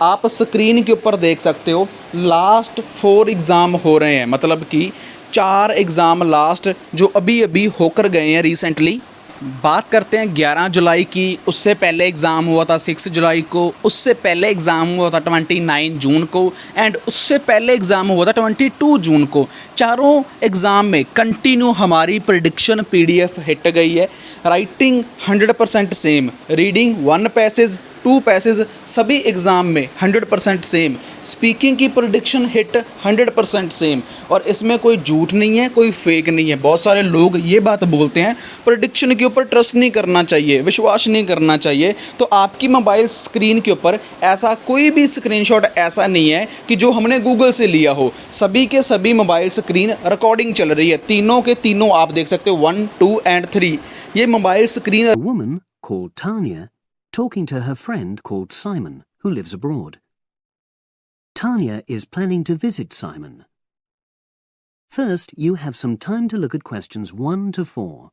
आप स्क्रीन के ऊपर देख सकते हो लास्ट 4 एग्ज़ाम हो रहे हैं, मतलब कि 4 एग्ज़ाम लास्ट जो अभी अभी होकर गए हैं रिसेंटली। बात करते हैं 11 जुलाई की, उससे पहले एग्ज़ाम हुआ था 6 जुलाई को, उससे पहले एग्ज़ाम हुआ था 29 जून को, एंड उससे पहले एग्ज़ाम हुआ था 22 जून को। चारों एग्ज़ाम में कंटिन्यू हमारी प्रिडिक्शन पीडीएफ हिट गई है। Writing 100% same, reading 1 passage 2 passage सभी एग्ज़ाम में 100% सेम, स्पीकिंग की प्रिडिक्शन हिट 100% सेम, और इसमें कोई झूठ नहीं है, कोई फेक नहीं है। बहुत सारे लोग ये बात बोलते हैं प्रिडिक्शन के ऊपर ट्रस्ट नहीं करना चाहिए, विश्वास नहीं करना चाहिए। तो आपकी मोबाइल स्क्रीन के ऊपर ऐसा कोई भी स्क्रीनशॉट ऐसा नहीं है कि जो हमने गूगल से लिया हो। सभी के सभी मोबाइल स्क्रीन रिकॉर्डिंग चल रही है, तीनों के तीनों आप देख सकते हो 1, 2 एंड 3। ये mobile screen. A woman called Tanya talking to her friend called Simon, who lives abroad. Tanya is planning to visit Simon. First, you have some time to look at questions 1 to 4.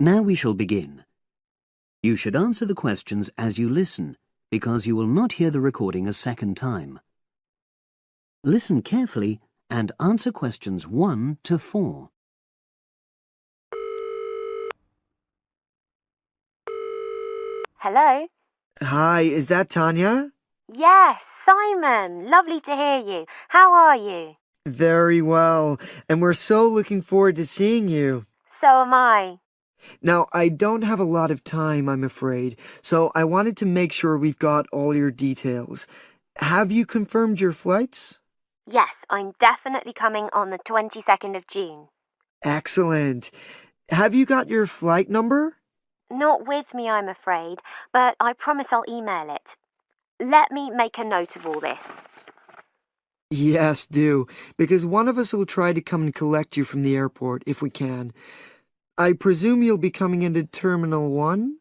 Now we shall begin. You should answer the questions as you listen, because you will not hear the recording a second time. Listen carefully and answer questions 1 to 4. Hello? Hi, is that Tanya? Yes, Simon. Lovely to hear you. How are you? Very well, and we're so looking forward to seeing you. So am I. Now, I don't have a lot of time, I'm afraid, so I wanted to make sure we've got all your details. Have you confirmed your flights? Yes, I'm definitely coming on the 22nd of June. Excellent. Have you got your flight number? Not with me, I'm afraid, but I promise I'll email it. Let me make a note of all this. Yes, do, because one of us will try to come and collect you from the airport if we can. I presume you'll be coming into Terminal 1?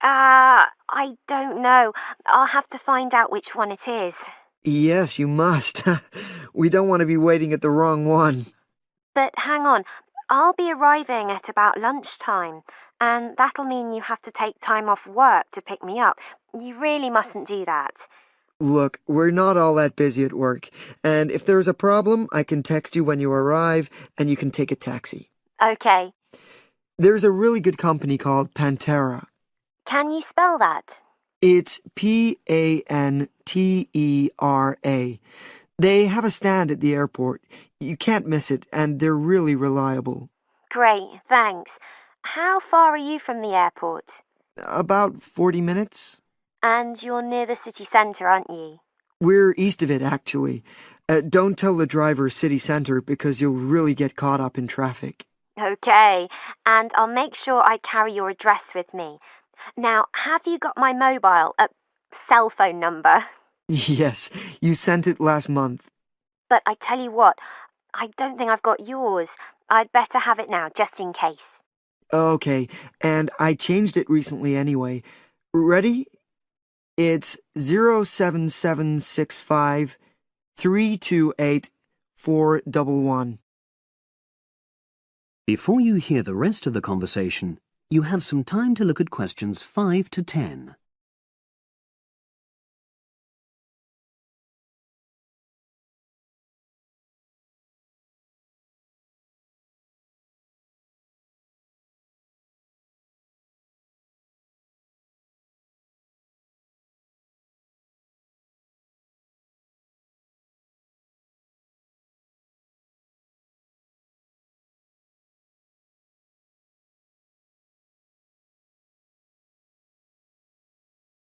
I don't know. I'll have to find out which one it is. Yes, you must. We don't want to be waiting at the wrong one. But hang on, I'll be arriving at about lunchtime, and that'll mean you have to take time off work to pick me up. You really mustn't do that. Look, we're not all that busy at work, and if there's a problem, I can text you when you arrive, and you can take a taxi. Okay. There's a really good company called Pantera. Can you spell that? It's Pantera. They have a stand at the airport. You can't miss it, and they're really reliable. Great, thanks. How far are you from the airport? About 40 minutes. And you're near the city centre, aren't you? We're east of it, actually. Don't tell the driver city centre because you'll really get caught up in traffic. Okay, and I'll make sure I carry your address with me. Now, have you got my mobile, cell phone number? Yes, you sent it last month. But I tell you what, I don't think I've got yours. I'd better have it now, just in case. Okay, and I changed it recently anyway. Ready? It's 07765 328 411. Before you hear the rest of the conversation, you have some time to look at questions 5 to 10.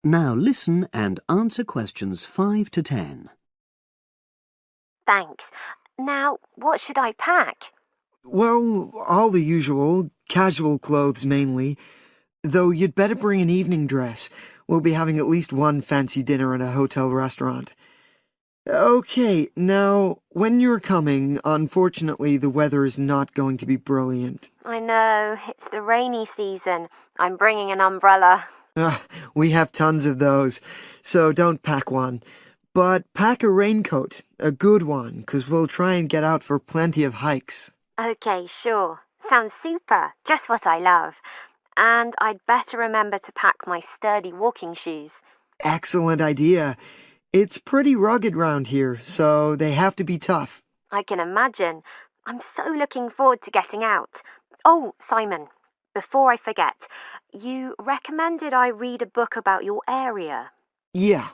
Now listen and answer questions 5 to 10. Thanks. Now, what should I pack? Well, all the usual, casual clothes mainly. Though you'd better bring an evening dress. We'll be having at least one fancy dinner in a hotel restaurant. Okay, now, when you're coming, unfortunately, the weather is not going to be brilliant. I know, it's the rainy season. I'm bringing an umbrella. Ah, we have tons of those, so don't pack one. But pack a raincoat, a good one, 'cause we'll try and get out for plenty of hikes. Okay, sure. Sounds super. Just what I love. And I'd better remember to pack my sturdy walking shoes. Excellent idea. It's pretty rugged round here, so they have to be tough. I can imagine. I'm so looking forward to getting out. Oh, Simon, before I forget, you recommended I read a book about your area. Yeah,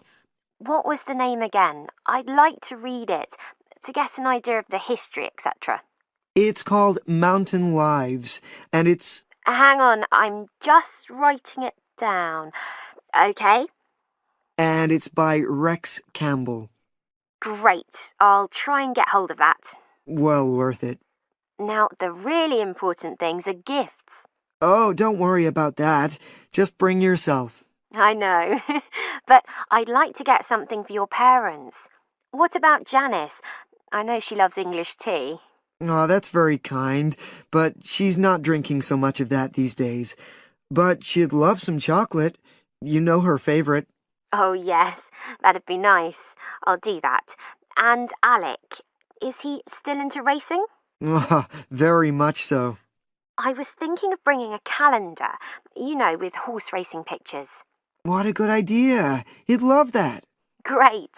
What was the name again? I'd like to read it to get an idea of the history, etc. it's called Mountain Lives, and it's... Hang on, I'm just writing it down. Okay, And it's by Rex Campbell. great. I'll try and get hold of that. Well worth it. Now, the really important things are gifts. Oh, don't worry about that. Just bring yourself. I know, but I'd like to get something for your parents. What about Janice? I know she loves English tea. Oh, that's very kind, but she's not drinking so much of that these days. But she'd love some chocolate. You know her favorite. Oh, yes, that'd be nice. I'll do that. And Alec, is he still into racing? Ah, very much so. I was thinking of bringing a calendar, with horse racing pictures. What a good idea. He'd love that. Great.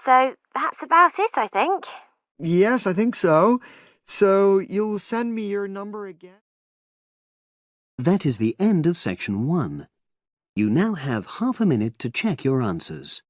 So that's about it, I think. Yes, I think so. So you'll send me your number again? That is the end of section 1. You now have half a minute to check your answers.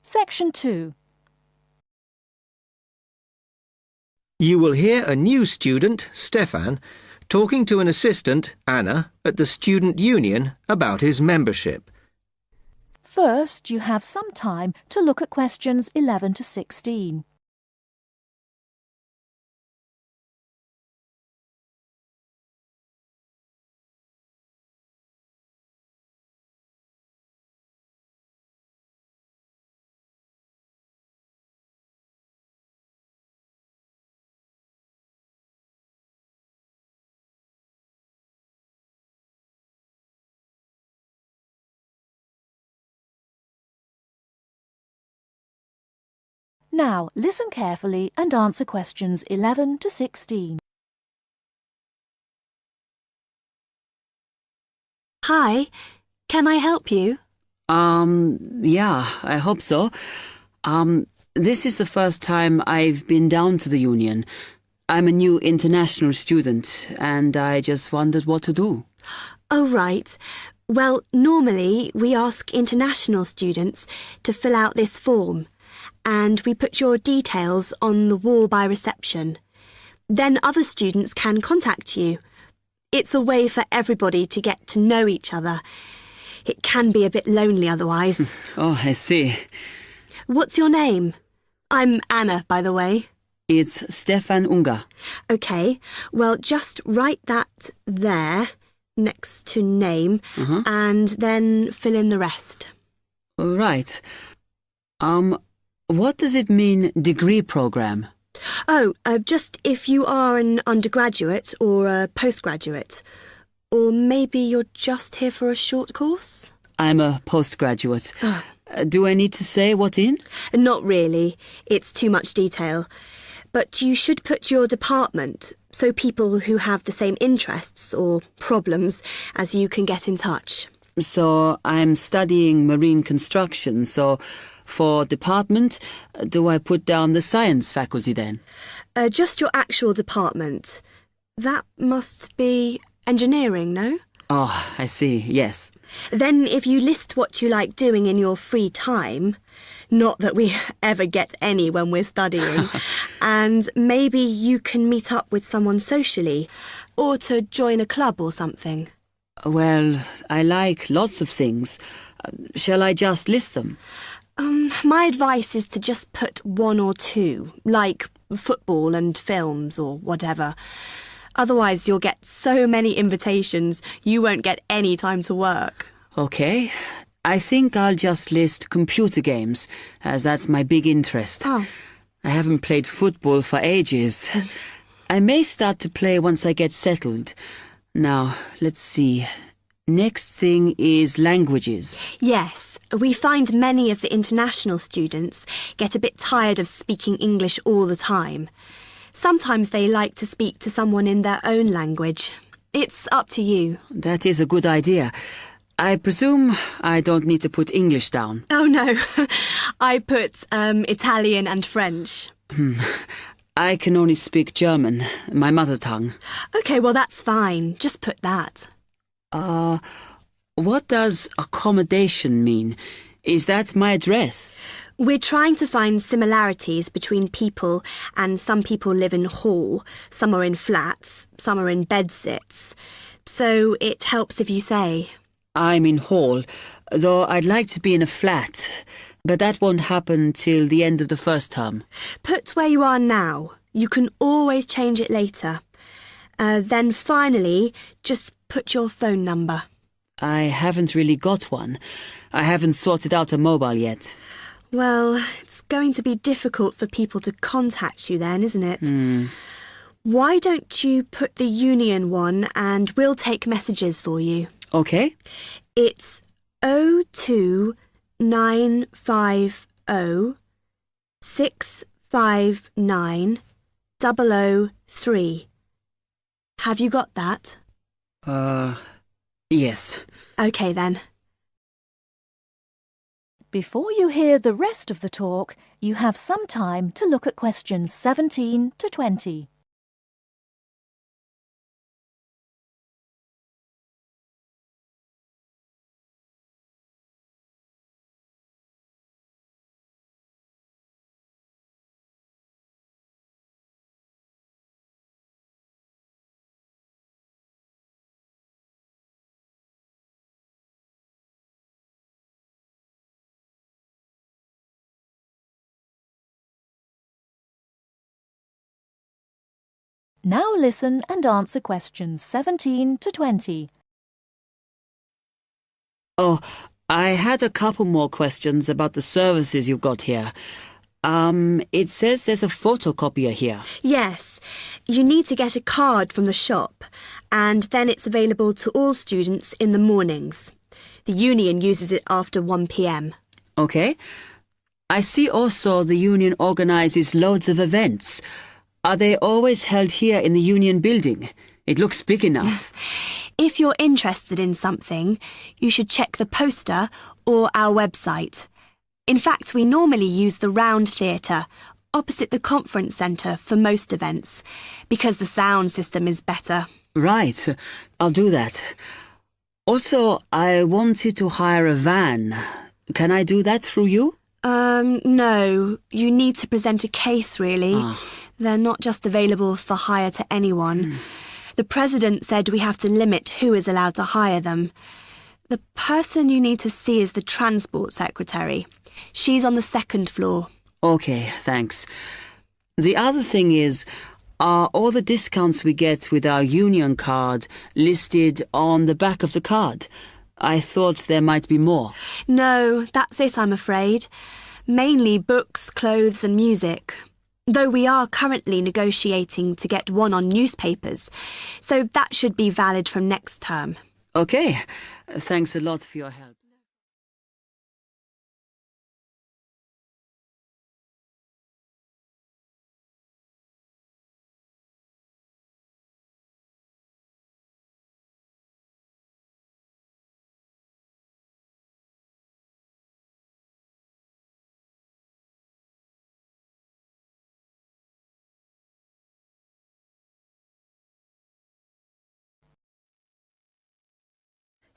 Section 2. You will hear a new student, Stefan, talking to an assistant, Anna, at the student union about his membership. First, you have some time to look at questions 11 to 16. Now, listen carefully and answer questions 11 to 16. Hi, can I help you? Yeah, I hope so. This is the first time I've been down to the union. I'm a new international student, and I just wondered what to do. Oh, right. Well, normally we ask international students to fill out this form, and we put your details on the wall by reception. Then other students can contact you. It's a way for everybody to get to know each other. It can be a bit lonely otherwise. Oh, I see. What's your name? I'm Anna, by the way. It's Stefan Unger. OK, well, just write that there, next to name, and then fill in the rest. Right. What does it mean, degree program? Oh, just if you are an undergraduate or a postgraduate. Or maybe you're just here for a short course? I'm a postgraduate. Do I need to say what in? Not really. It's too much detail. But you should put your department, so people who have the same interests or problems as you can get in touch. So I'm studying marine construction, so for department, do I put down the science faculty then? Just your actual department. That must be engineering, no? Oh, I see, yes. Then if you list what you like doing in your free time, not that we ever get any when we're studying, and maybe you can meet up with someone socially, or to join a club or something. Well, I like lots of things. Shall I just list them? My advice is to just put one or two, like football and films or whatever. Otherwise, you'll get so many invitations, you won't get any time to work. Okay. I think I'll just list computer games, as that's my big interest. Oh. I haven't played football for ages. I may start to play once I get settled. Now, let's see. Next thing is languages. Yes, we find many of the international students get a bit tired of speaking English all the time. Sometimes they like to speak to someone in their own language. It's up to you. That is a good idea. I presume I don't need to put English down. Oh no, I put Italian and French. I can only speak German, my mother tongue. Okay, well that's fine. Just put that. What does accommodation mean? Is that my address? We're trying to find similarities between people, and some people live in hall, some are in flats, some are in bedsits. So it helps if you say. I'm in hall, though I'd like to be in a flat, but that won't happen till the end of the first term. Put where you are now. You can always change it later. Then finally, just put your phone number. I haven't really got one. I haven't sorted out a mobile yet. Well, it's going to be difficult for people to contact you then, isn't it? Why don't you put the Union one and we'll take messages for you? Okay. It's 02950 659 003. Have you got that? Yes. OK then. Before you hear the rest of the talk, you have some time to look at questions 17 to 20. Now listen and answer questions 17 to 20. Oh, I had a couple more questions about the services you've got here. It says there's a photocopier here. Yes, you need to get a card from the shop, and then it's available to all students in the mornings. The Union uses it after 1 p.m. Okay. I see also the Union organises loads of events. Are they always held here in the Union building? It looks big enough. If you're interested in something, you should check the poster or our website. In fact, we normally use the Round Theatre, opposite the conference centre for most events, because the sound system is better. Right. I'll do that. Also, I wanted to hire a van. Can I do that through you? No. You need to present a case, really. Ah. They're not just available for hire to anyone. The president said we have to limit who is allowed to hire them. The person you need to see is the transport secretary. She's on the second floor. Okay, thanks. The other thing is, are all the discounts we get with our Union card listed on the back of the card? I thought there might be more. No, that's it, I'm afraid. Mainly books, clothes and music. Though we are currently negotiating to get one on newspapers, so that should be valid from next term. Okay, thanks a lot for your help.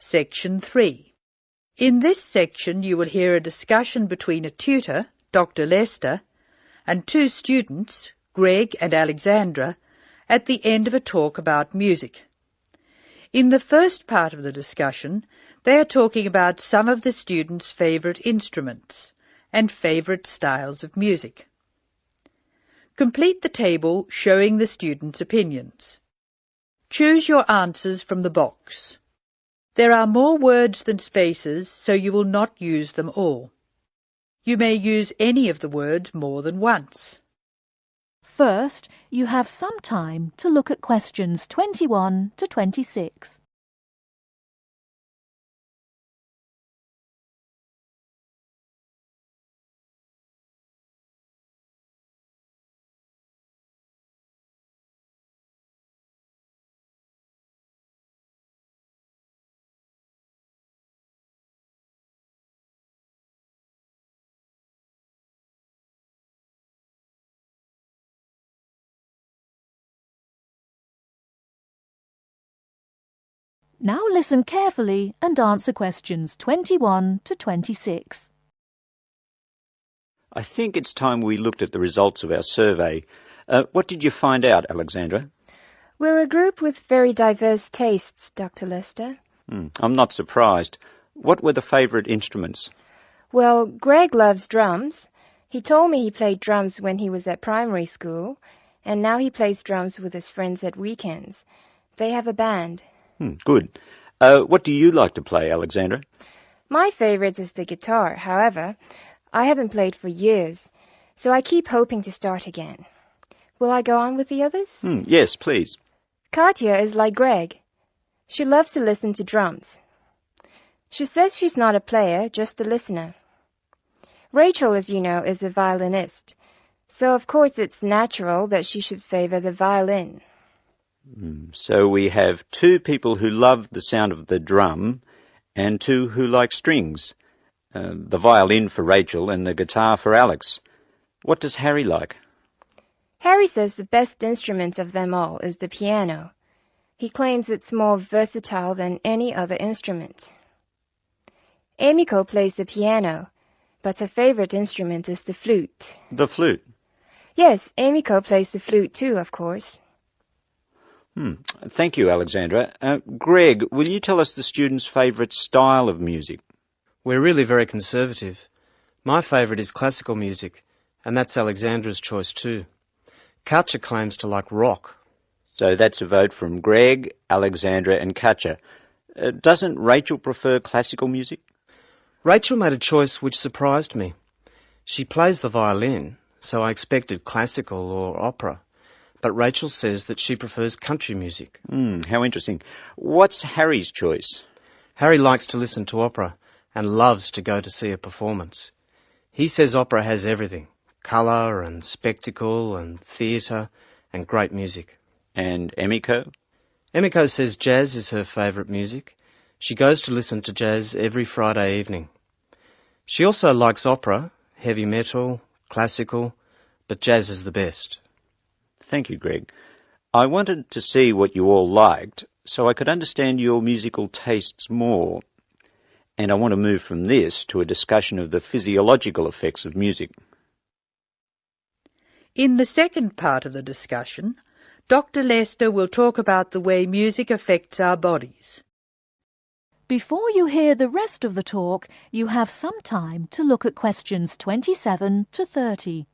Section 3. In this section you will hear a discussion between a tutor, Dr. Lester, and two students, Greg and Alexandra, at the end of a talk about music. In the first part of the discussion, they are talking about some of the students' favourite instruments and favourite styles of music. Complete the table showing the students' opinions. Choose your answers from the box. There are more words than spaces, so you will not use them all. You may use any of the words more than once. First, you have some time to look at questions 21 to 26. Now listen carefully and answer questions 21 to 26. I think it's time we looked at the results of our survey. What did you find out, Alexandra? We're a group with very diverse tastes, Dr. Lester. I'm not surprised. What were the favourite instruments? Well, Greg loves drums. He told me he played drums when he was at primary school, and now he plays drums with his friends at weekends. They have a band. Good. What do you like to play, Alexandra? My favourite is the guitar. However, I haven't played for years, so I keep hoping to start again. Will I go on with the others? Yes, please. Katya is like Greg. She loves to listen to drums. She says she's not a player, just a listener. Rachel, as you know, is a violinist, so of course it's natural that she should favour the violin. So we have two people who love the sound of the drum and two who like strings. The violin for Rachel and the guitar for Alex. What does Harry like? Harry says the best instrument of them all is the piano. He claims it's more versatile than any other instrument. Emiko plays the piano, but her favourite instrument is the flute. The flute? Yes, Emiko plays the flute too, of course. Thank you, Alexandra. Greg, will you tell us the students' favourite style of music? We're really very conservative. My favourite is classical music, and that's Alexandra's choice too. Katja claims to like rock. So that's a vote from Greg, Alexandra and Katja. Doesn't Rachel prefer classical music? Rachel made a choice which surprised me. She plays the violin, so I expected classical or opera. But Rachel says that she prefers country music. How interesting. What's Harry's choice? Harry likes to listen to opera and loves to go to see a performance. He says opera has everything, colour and spectacle and theatre and great music. And Emiko? Emiko says jazz is her favourite music. She goes to listen to jazz every Friday evening. She also likes opera, heavy metal, classical, but jazz is the best. Thank you, Greg. I wanted to see what you all liked so I could understand your musical tastes more. And I want to move from this to a discussion of the physiological effects of music. In the second part of the discussion, Dr. Lester will talk about the way music affects our bodies. Before you hear the rest of the talk, you have some time to look at questions 27 to 30.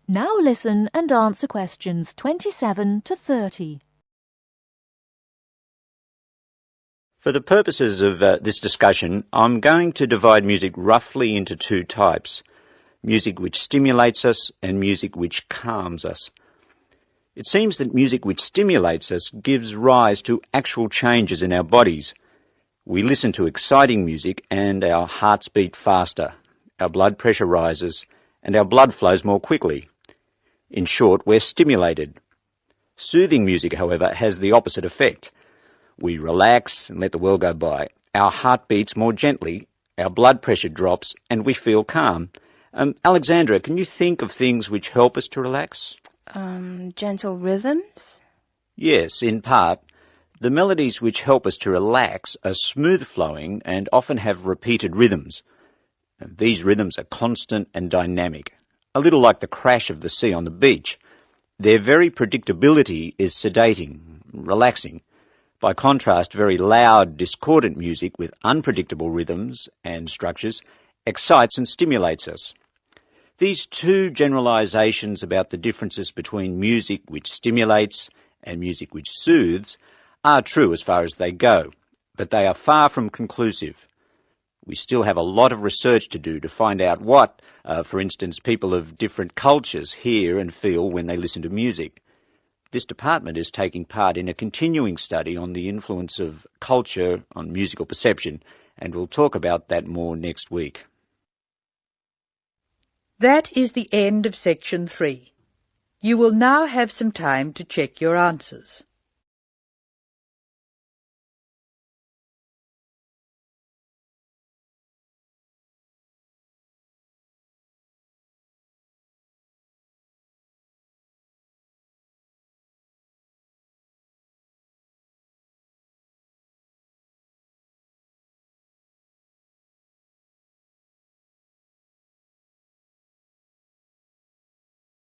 Now listen and answer questions 27 to 30. For the purposes of this discussion, I'm going to divide music roughly into two types. Music which stimulates us and music which calms us. It seems that music which stimulates us gives rise to actual changes in our bodies. We listen to exciting music and our hearts beat faster, our blood pressure rises, and our blood flows more quickly. In short, we're stimulated. Soothing music, however, has the opposite effect. We relax and let the world go by. Our heart beats more gently, our blood pressure drops, and we feel calm. Alexandra, can you think of things which help us to relax? Gentle rhythms? Yes, in part. The melodies which help us to relax are smooth-flowing and often have repeated rhythms. These rhythms are constant and dynamic, a little like the crash of the sea on the beach. Their very predictability is sedating, relaxing. By contrast, very loud, discordant music with unpredictable rhythms and structures excites and stimulates us. These two generalizations about the differences between music which stimulates and music which soothes are true as far as they go, but they are far from conclusive. We still have a lot of research to do to find out what, for instance, people of different cultures hear and feel when they listen to music. This department is taking part in a continuing study on the influence of culture on musical perception, and we'll talk about that more next week. That is the end of section 3. You will now have some time to check your answers.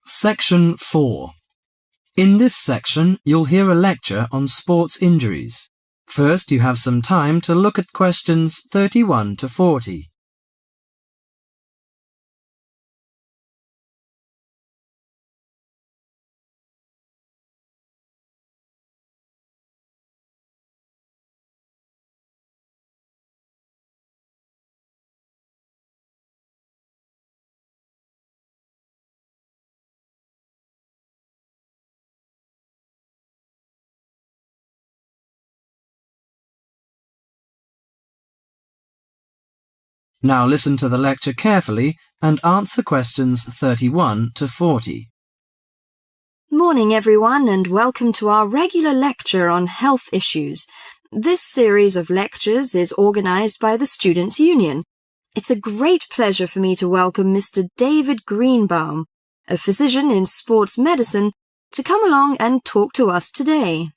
Section 4. In this section, you'll hear a lecture on sports injuries. First, you have some time to look at questions 31 to 40. Now listen to the lecture carefully and answer questions 31 to 40. Morning everyone, and welcome to our regular lecture on health issues. This series of lectures is organised by the Students' Union. It's a great pleasure for me to welcome Mr. David Greenbaum, a physician in sports medicine, to come along and talk to us today.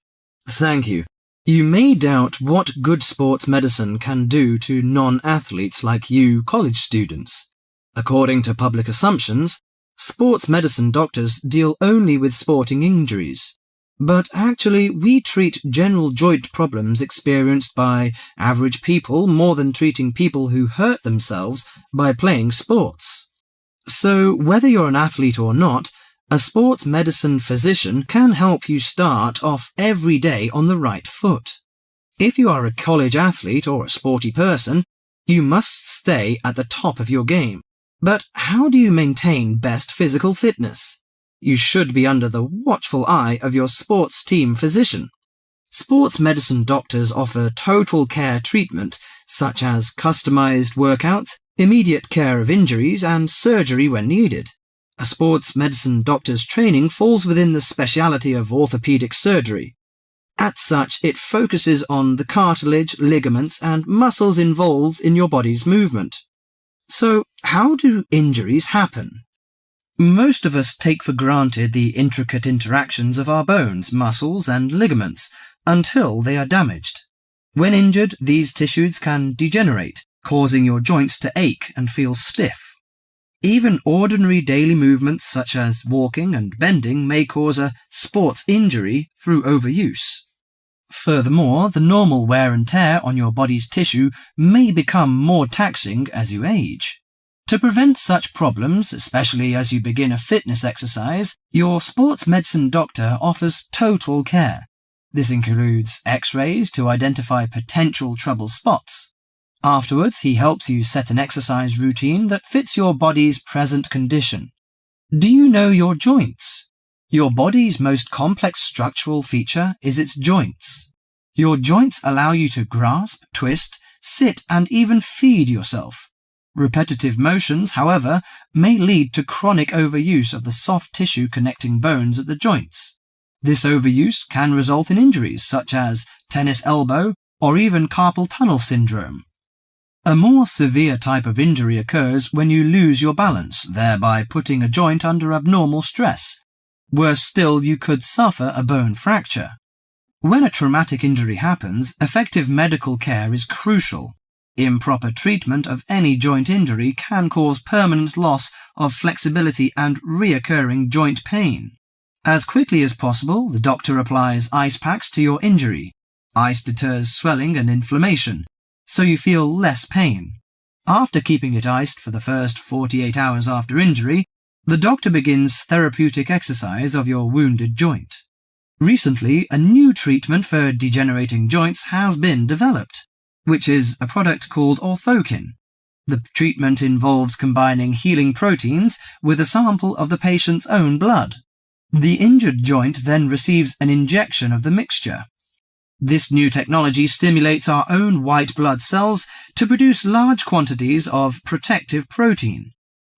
Thank you. You may doubt what good sports medicine can do to non-athletes like you college students. According to public assumptions, sports medicine doctors deal only with sporting injuries. But actually, we treat general joint problems experienced by average people more than treating people who hurt themselves by playing sports. So, whether you're an athlete or not, a sports medicine physician can help you start off every day on the right foot. If you are a college athlete or a sporty person, you must stay at the top of your game. But how do you maintain best physical fitness? You should be under the watchful eye of your sports team physician. Sports medicine doctors offer total care treatment, such as customized workouts, immediate care of injuries, and surgery when needed. A sports medicine doctor's training falls within the specialty of orthopedic surgery. As such, it focuses on the cartilage, ligaments, and muscles involved in your body's movement. So, how do injuries happen? Most of us take for granted the intricate interactions of our bones, muscles, and ligaments until they are damaged. When injured, these tissues can degenerate, causing your joints to ache and feel stiff. Even ordinary daily movements such as walking and bending may cause a sports injury through overuse. Furthermore, the normal wear and tear on your body's tissue may become more taxing as you age. To prevent such problems, especially as you begin a fitness exercise, your sports medicine doctor offers total care. This includes X-rays to identify potential trouble spots. Afterwards, he helps you set an exercise routine that fits your body's present condition. Do you know your joints? Your body's most complex structural feature is its joints. Your joints allow you to grasp, twist, sit, and even feed yourself. Repetitive motions, however, may lead to chronic overuse of the soft tissue connecting bones at the joints. This overuse can result in injuries such as tennis elbow or even carpal tunnel syndrome. A more severe type of injury occurs when you lose your balance, thereby putting a joint under abnormal stress. Worse still, you could suffer a bone fracture. When a traumatic injury happens, effective medical care is crucial. Improper treatment of any joint injury can cause permanent loss of flexibility and reoccurring joint pain. As quickly as possible, the doctor applies ice packs to your injury. Ice deters swelling and inflammation, so you feel less pain. After keeping it iced for the first 48 hours after injury, the doctor begins therapeutic exercise of your wounded joint. Recently, a new treatment for degenerating joints has been developed, which is a product called orthokin. The treatment involves combining healing proteins with a sample of the patient's own blood. The injured joint then receives an injection of the mixture. This new technology stimulates our own white blood cells to produce large quantities of protective protein.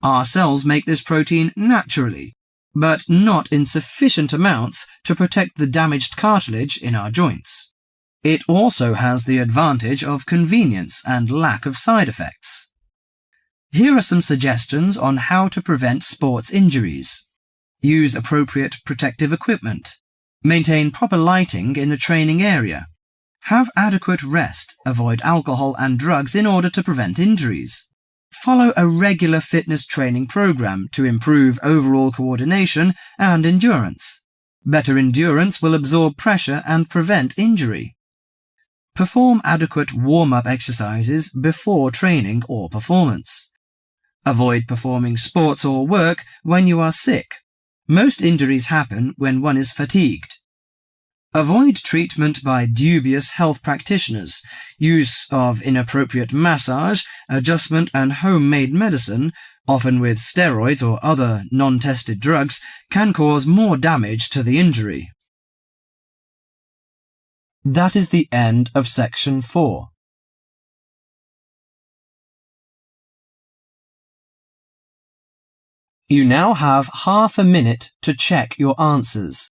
Our cells make this protein naturally, but not in sufficient amounts to protect the damaged cartilage in our joints. It also has the advantage of convenience and lack of side effects. Here are some suggestions on how to prevent sports injuries. Use appropriate protective equipment. Maintain proper lighting in the training area. Have adequate rest. Avoid alcohol and drugs in order to prevent injuries. Follow a regular fitness training program to improve overall coordination and endurance. Better endurance will absorb pressure and prevent injury. Perform adequate warm-up exercises before training or performance. Avoid performing sports or work when you are sick. Most injuries happen when one is fatigued. Avoid treatment by dubious health practitioners. Use of inappropriate massage, adjustment and homemade medicine, often with steroids or other non-tested drugs, can cause more damage to the injury. That is the end of section 4. You now have half a minute to check your answers.